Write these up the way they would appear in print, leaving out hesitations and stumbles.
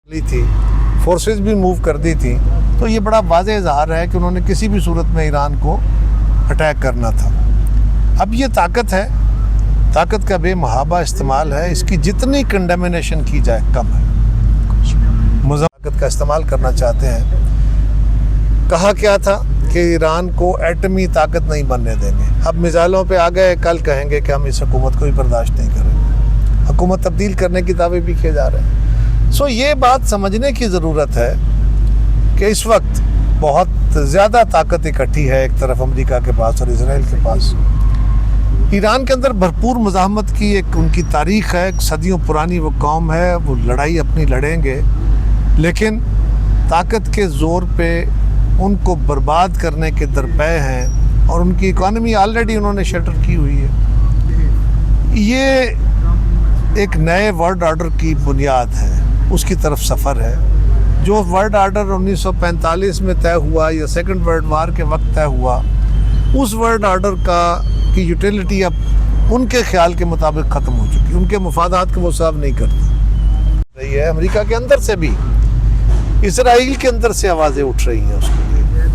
لی تھی، فورسز بھی موو کر دی تھی، تو یہ بڑا واضح اظہار ہے کہ انہوں نے کسی بھی صورت میں ایران کو اٹیک کرنا تھا۔ اب یہ طاقت ہے، طاقت کا بے محابہ استعمال ہے، اس کی جتنی کنڈیمنیشن کی جائے کم ہے۔ طاقت کا استعمال کرنا چاہتے ہیں۔ کہا کیا تھا کہ ایران کو ایٹمی طاقت نہیں بننے دیں گے، اب میزائلوں پہ آ گئے، کل کہیں گے کہ ہم اس حکومت کو بھی برداشت نہیں کریں، حکومت تبدیل کرنے کی دعوے بھی کیے جا رہے ہیں۔ یہ بات سمجھنے کی ضرورت ہے کہ اس وقت بہت زیادہ طاقت اکٹھی ہے، ایک طرف امریکہ کے پاس اور اسرائیل کے پاس۔ ایران کے اندر بھرپور مزاحمت کی ایک ان کی تاریخ ہے، صدیوں پرانی وہ قوم ہے، وہ لڑائی اپنی لڑیں گے، لیکن طاقت کے زور پہ ان کو برباد کرنے کے درپے ہیں، اور ان کی اکانومی آلریڈی انہوں نے شٹر کی ہوئی ہے۔ یہ ایک نئے ورلڈ آرڈر کی بنیاد ہے، اس کی طرف سفر ہے۔ جو ورلڈ آرڈر 1945 میں طے ہوا یا سیکنڈ ورلڈ وار کے وقت طے ہوا، اس ورلڈ آرڈر کی یوٹیلیٹی اب ان کے خیال کے مطابق ختم ہو چکی، ان کے مفادات کو وہ سرو نہیں کرتی رہی ہے۔ امریکہ کے اندر سے بھی، اسرائیل کے اندر سے آوازیں اٹھ رہی ہیں اس کے لیے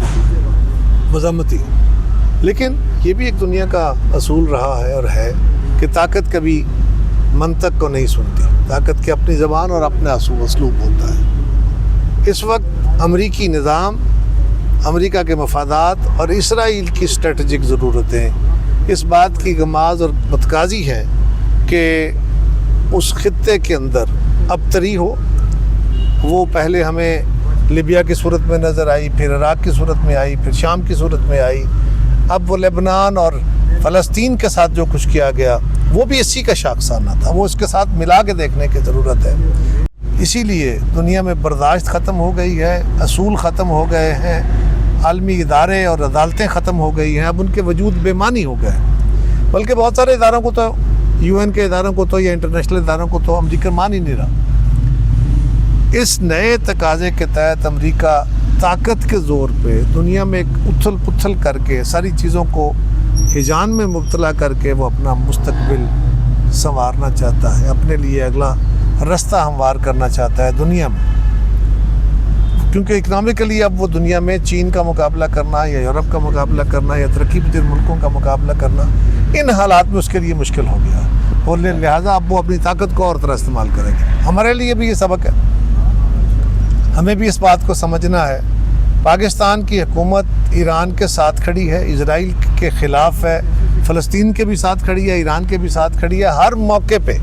مذمتی، لیکن یہ بھی ایک دنیا کا اصول رہا ہے اور ہے کہ طاقت کبھی منطق کو نہیں سنتی، طاقت کے اپنی زبان اور اپنا اسلوب ہوتا ہے۔ اس وقت امریکی نظام، امریکہ کے مفادات اور اسرائیل کی اسٹریٹجک ضرورتیں اس بات کی غماز اور متقاضی ہے کہ اس خطے کے اندر ابتری ہو۔ وہ پہلے ہمیں لیبیا کی صورت میں نظر آئی، پھر عراق کی صورت میں آئی، پھر شام کی صورت میں آئی، اب وہ لبنان اور فلسطین کے ساتھ جو کچھ کیا گیا وہ بھی اسی کا شاخسانہ تھا، وہ اس کے ساتھ ملا کے دیکھنے کی ضرورت ہے۔ اسی لیے دنیا میں برداشت ختم ہو گئی ہے، اصول ختم ہو گئے ہیں، عالمی ادارے اور عدالتیں ختم ہو گئی ہیں، اب ان کے وجود بے معنی ہو گئے، بلکہ بہت سارے اداروں کو تو، UN کے اداروں کو تو یا انٹرنیشنل اداروں کو تو امریکہ مان ہی نہیں رہا۔ اس نئے تقاضے کے تحت امریکہ طاقت کے زور پہ دنیا میں ایک اتھل پتھل کر کے ساری چیزوں کو ہیجان میں مبتلا کر کے وہ اپنا مستقبل سنوارنا چاہتا ہے، اپنے لیے اگلا رستہ ہموار کرنا چاہتا ہے دنیا میں، کیونکہ اکنامکلی اب وہ دنیا میں چین کا مقابلہ کرنا یا یورپ کا مقابلہ کرنا یا ترقی پذیر ملکوں کا مقابلہ کرنا ان حالات میں اس کے لیے مشکل ہو گیا، اور لہٰذا اب وہ اپنی طاقت کو اور طرح استعمال کریں گے۔ ہمارے لیے بھی یہ سبق ہے، ہمیں بھی اس بات کو سمجھنا ہے۔ پاکستان کی حکومت ایران کے ساتھ کھڑی ہے، اسرائیل کے خلاف ہے، فلسطین کے بھی ساتھ کھڑی ہے، ایران کے بھی ساتھ کھڑی ہے۔ ہر موقع پہ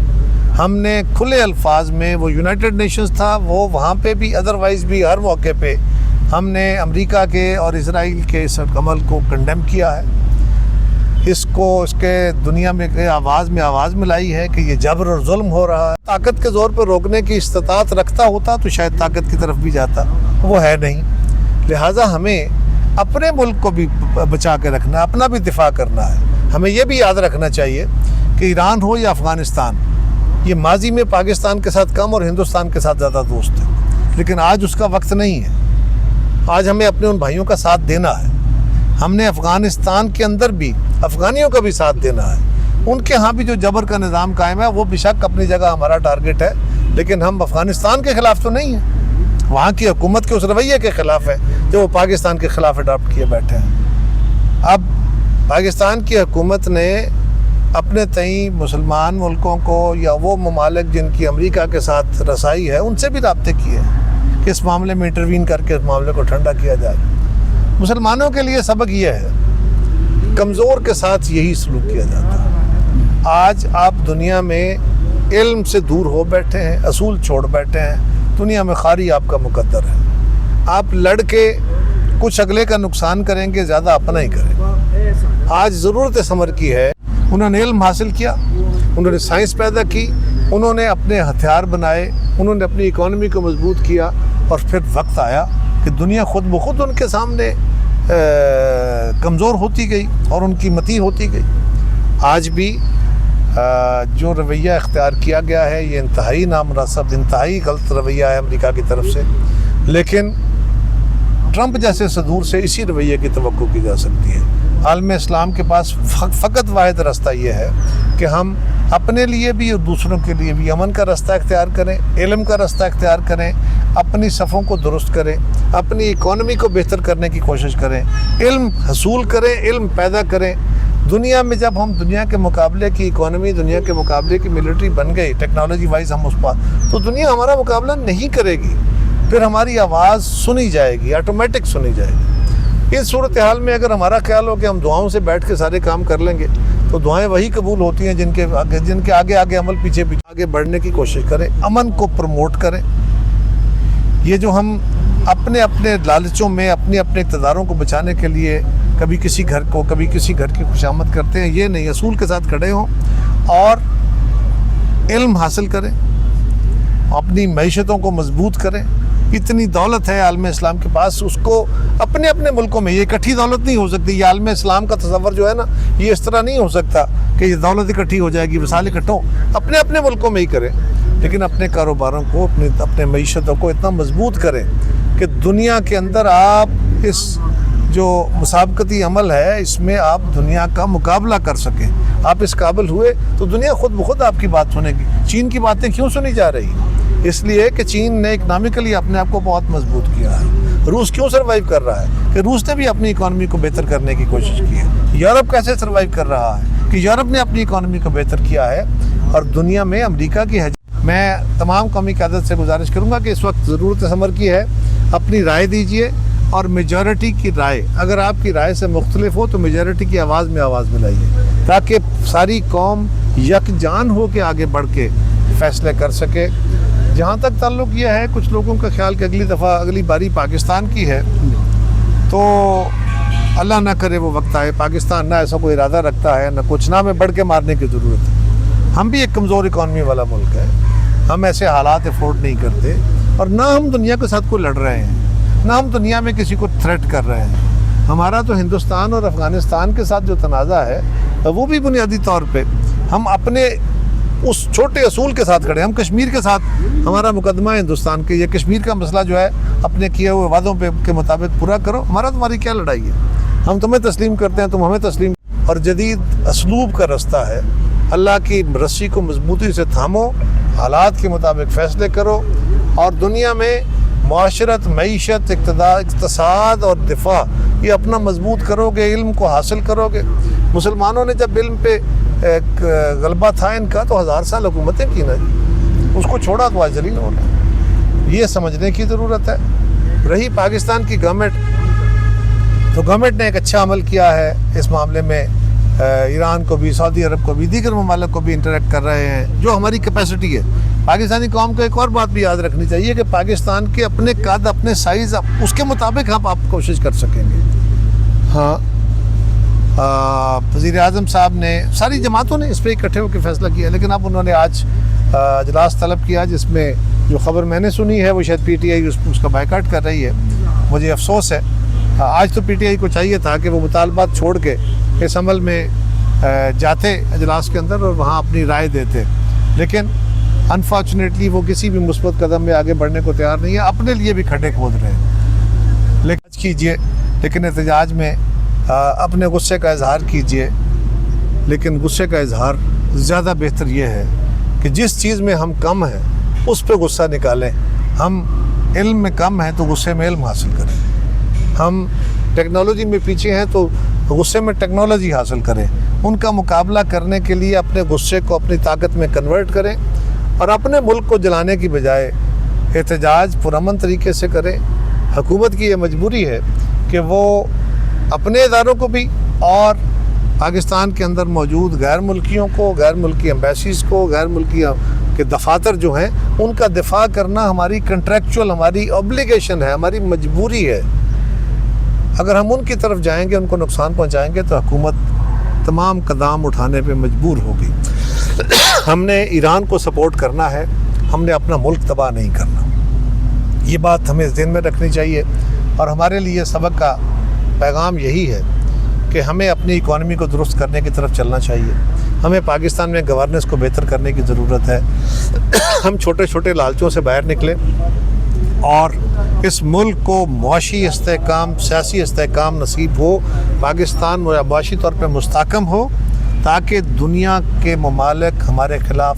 ہم نے کھلے الفاظ میں، وہ یونائٹڈ نیشنز تھا، وہ وہاں پہ بھی، ادروائز بھی ہر موقع پہ ہم نے امریکہ کے اور اسرائیل کے اس عمل کو کنڈیم کیا ہے، اس کے دنیا میں آواز ملائی ہے کہ یہ جبر اور ظلم ہو رہا ہے۔ طاقت کے زور پر روکنے کی استطاعت رکھتا ہوتا تو شاید طاقت کی طرف بھی جاتا، وہ ہے نہیں، لہٰذا ہمیں اپنے ملک کو بھی بچا کے رکھنا ہے، اپنا بھی دفاع کرنا ہے۔ ہمیں یہ بھی یاد رکھنا چاہیے کہ ایران ہو یا افغانستان، یہ ماضی میں پاکستان کے ساتھ کم اور ہندوستان کے ساتھ زیادہ دوست ہے، لیکن آج اس کا وقت نہیں ہے۔ آج ہمیں اپنے ان بھائیوں کا ساتھ دینا ہے، ہم نے افغانستان کے اندر بھی افغانیوں کا بھی ساتھ دینا ہے۔ ان کے ہاں بھی جو جبر کا نظام قائم ہے وہ بے شک اپنی جگہ ہمارا ٹارگٹ ہے، لیکن ہم افغانستان کے خلاف تو نہیں ہیں، وہاں کی حکومت کے اس رویے کے خلاف ہے جو وہ پاکستان کے خلاف اڈاپٹ کیے بیٹھے ہیں۔ اب پاکستان کی حکومت نے اپنے تئیں مسلمان ملکوں کو یا وہ ممالک جن کی امریکہ کے ساتھ رسائی ہے ان سے بھی رابطے کیے ہیں کہ اس معاملے میں انٹروین کر کے اس معاملے کو ٹھنڈا کیا جائے۔ مسلمانوں کے لیے سبق یہ ہے، کمزور کے ساتھ یہی سلوک کیا جاتا ہے۔ آج آپ دنیا میں علم سے دور ہو بیٹھے ہیں، اصول چھوڑ بیٹھے ہیں، دنیا میں خاری آپ کا مقدر ہے۔ آپ لڑ کے کچھ اگلے کا نقصان کریں گے، زیادہ اپنا ہی کریں گے۔ آج ضرورت سمر کی ہے، انہوں نے علم حاصل کیا، انہوں نے سائنس پیدا کی، انہوں نے اپنے ہتھیار بنائے، انہوں نے اپنی اکانومی کو مضبوط کیا، اور پھر وقت آیا کہ دنیا خود بخود ان کے سامنے کمزور ہوتی گئی اور ان کی متی ہوتی گئی۔ آج بھی جو رویہ اختیار کیا گیا ہے یہ انتہائی نامناسب، انتہائی غلط رویہ ہے امریکہ کی طرف سے، لیکن ٹرمپ جیسے صدور سے اسی رویے کی توقع کی جا سکتی ہے۔ عالم اسلام کے پاس فقط واحد راستہ یہ ہے کہ ہم اپنے لیے بھی اور دوسروں کے لیے بھی امن کا راستہ اختیار کریں، علم کا راستہ اختیار کریں، اپنی صفوں کو درست کریں، اپنی اکانومی کو بہتر کرنے کی کوشش کریں، علم حصول کریں، علم پیدا کریں۔ دنیا میں جب ہم دنیا کے مقابلے کی اکانومی، دنیا کے مقابلے کی ملٹری بن گئی، ٹیکنالوجی وائز ہم اس پر، تو دنیا ہمارا مقابلہ نہیں کرے گی، پھر ہماری آواز سنی جائے گی، آٹومیٹک سنی جائے گی۔ اس صورتحال میں اگر ہمارا خیال ہو کہ ہم دعاؤں سے بیٹھ کے سارے کام کر لیں گے، تو دعائیں وہی قبول ہوتی ہیں جن کے آگے عمل پیچھے آگے بڑھنے کی کوشش کریں، امن کو پروموٹ کریں۔ یہ جو ہم اپنے لالچوں میں اپنے اقتداروں کو بچانے کے لیے کبھی کسی گھر کی خوشامد کرتے ہیں، یہ نہیں، اصول کے ساتھ کھڑے ہوں اور علم حاصل کریں، اپنی معیشتوں کو مضبوط کریں۔ اتنی دولت ہے عالم اسلام کے پاس، اس کو اپنے ملکوں میں، یہ اکٹھی دولت نہیں ہو سکتی۔ یہ عالم اسلام کا تصور جو ہے نا، یہ اس طرح نہیں ہو سکتا کہ یہ دولت اکٹھی ہو جائے گی، وسائل اکٹھوں، اپنے ملکوں میں ہی کریں، لیکن اپنے کاروباروں کو، اپنے معیشتوں کو اتنا مضبوط کریں کہ دنیا کے اندر آپ اس جو مسابقتی عمل ہے، اس میں آپ دنیا کا مقابلہ کر سکیں۔ آپ اس قابل ہوئے تو دنیا خود بخود آپ کی بات سنے گی۔ چین کی باتیں کیوں سنی جا رہی؟ اس لیے کہ چین نے اکنامکلی اپنے آپ کو بہت مضبوط کیا ہے۔ روس کیوں سروائیو کر رہا ہے؟ کہ روس نے بھی اپنی اکانومی کو بہتر کرنے کی کوشش کی ہے۔ یورپ کیسے سروائیو کر رہا ہے؟ کہ یورپ نے اپنی اکانومی کو بہتر کیا ہے، اور دنیا میں امریکہ کی میں تمام قومی قیادت سے گزارش کروں گا کہ اس وقت ضرورت عمل کی ہے، اپنی رائے دیجئے، اور میجورٹی کی رائے، اگر آپ کی رائے سے مختلف ہو تو میجورٹی کی آواز میں آواز ملائیے، تاکہ ساری قوم یکجان ہو کے آگے بڑھ کے فیصلے کر سکے۔ جہاں تک تعلق یہ ہے، کچھ لوگوں کا خیال کہ اگلی باری پاکستان کی ہے، تو اللہ نہ کرے وہ وقت آئے، پاکستان نہ ایسا کوئی ارادہ رکھتا ہے، نہ کچھ، نہ ہمیں بڑھ کے مارنے کی ضرورت ہے۔ ہم بھی ایک کمزور اکانومی والا ملک ہے، ہم ایسے حالات افورڈ نہیں کرتے، اور نہ ہم دنیا کے ساتھ کوئی لڑ رہے ہیں، نہ ہم دنیا میں کسی کو تھریٹ کر رہے ہیں۔ ہمارا تو ہندوستان اور افغانستان کے ساتھ جو تنازع ہے، وہ بھی بنیادی طور پہ ہم اپنے اس چھوٹے اصول کے ساتھ کھڑے ہیں۔ ہم کشمیر کے ساتھ، ہمارا مقدمہ ہے ہندوستان کے، یہ کشمیر کا مسئلہ جو ہے اپنے کیے ہوئے وعدوں کے مطابق پورا کرو، ہمارا تمہاری کیا لڑائی ہے؟ ہم تمہیں تسلیم کرتے ہیں، تم ہمیں تسلیم، اور جدید اسلوب کا رستہ ہے، اللہ کی رسی کو مضبوطی سے تھامو، حالات کے مطابق فیصلے کرو، اور دنیا میں معاشرت، معیشت، اقتصاد اور دفاع یہ اپنا مضبوط کرو گے، علم کو حاصل کرو گے۔ مسلمانوں نے جب علم پہ غلبہ تھا ان کا، تو 1000 سال حکومتیں کی نا، اس کو چھوڑا تو آج ذلیل ہونا، یہ سمجھنے کی ضرورت ہے۔ رہی پاکستان کی گورنمنٹ، تو گورنمنٹ نے ایک اچھا عمل کیا ہے اس معاملے میں، ایران کو بھی، سعودی عرب کو بھی، دیگر ممالک کو بھی انٹریکٹ کر رہے ہیں، جو ہماری کیپیسٹی ہے۔ پاکستانی قوم کو ایک اور بات بھی یاد رکھنی چاہیے کہ پاکستان کے اپنے قد، اپنے سائز، اس کے مطابق آپ کوشش کر سکیں گے۔ ہاں، وزیر اعظم صاحب نے، ساری جماعتوں نے اس پہ اکٹھے ہو کے فیصلہ کیا، لیکن اب انہوں نے آج اجلاس طلب کیا، جس میں جو خبر میں نے سنی ہے وہ شاید پی ٹی آئی اس کا بائیکاٹ کر رہی ہے۔ مجھے افسوس ہے، آج تو پی ٹی آئی کو چاہیے تھا کہ وہ مطالبات چھوڑ کے اس عمل میں جاتے اجلاس کے اندر اور وہاں اپنی رائے دیتے، لیکن انفارچونیٹلی وہ کسی بھی مثبت قدم میں آگے بڑھنے کو تیار نہیں ہے، اپنے لیے بھی کھڈے کھود رہے ہیں۔ لیکن احتجاج میں اپنے غصے کا اظہار کیجئے، لیکن غصے کا اظہار زیادہ بہتر یہ ہے کہ جس چیز میں ہم کم ہیں اس پہ غصہ نکالیں۔ ہم علم میں کم ہیں تو غصے میں علم حاصل کریں، ہم ٹیکنالوجی میں پیچھے ہیں تو غصے میں ٹیکنالوجی حاصل کریں، ان کا مقابلہ کرنے کے لیے اپنے غصے کو اپنی طاقت میں کنورٹ کریں، اور اپنے ملک کو جلانے کی بجائے احتجاج پرامن طریقے سے کریں۔ حکومت کی یہ مجبوری ہے کہ وہ اپنے اداروں کو بھی اور پاکستان کے اندر موجود غیر ملکیوں کو، غیر ملکی ایمبیسیز کو، غیر ملکی کے دفاتر جو ہیں ان کا دفاع کرنا ہماری کنٹریکچول، ہماری اوبلیگیشن ہے، ہماری مجبوری ہے۔ اگر ہم ان کی طرف جائیں گے، ان کو نقصان پہنچائیں گے، تو حکومت تمام قدام اٹھانے پہ مجبور ہوگی۔ ہم نے ایران کو سپورٹ کرنا ہے، ہم نے اپنا ملک تباہ نہیں کرنا، یہ بات ہمیں ذہن میں رکھنی چاہیے، اور ہمارے لیے سبق کا پیغام یہی ہے کہ ہمیں اپنی اکانومی کو درست کرنے کی طرف چلنا چاہیے، ہمیں پاکستان میں گورننس کو بہتر کرنے کی ضرورت ہے۔ ہم چھوٹے چھوٹے لالچوں سے باہر نکلیں اور اس ملک کو معاشی استحکام، سیاسی استحکام نصیب ہو، پاکستان معاشی طور پہ مستحکم ہو، تاکہ دنیا کے ممالک ہمارے خلاف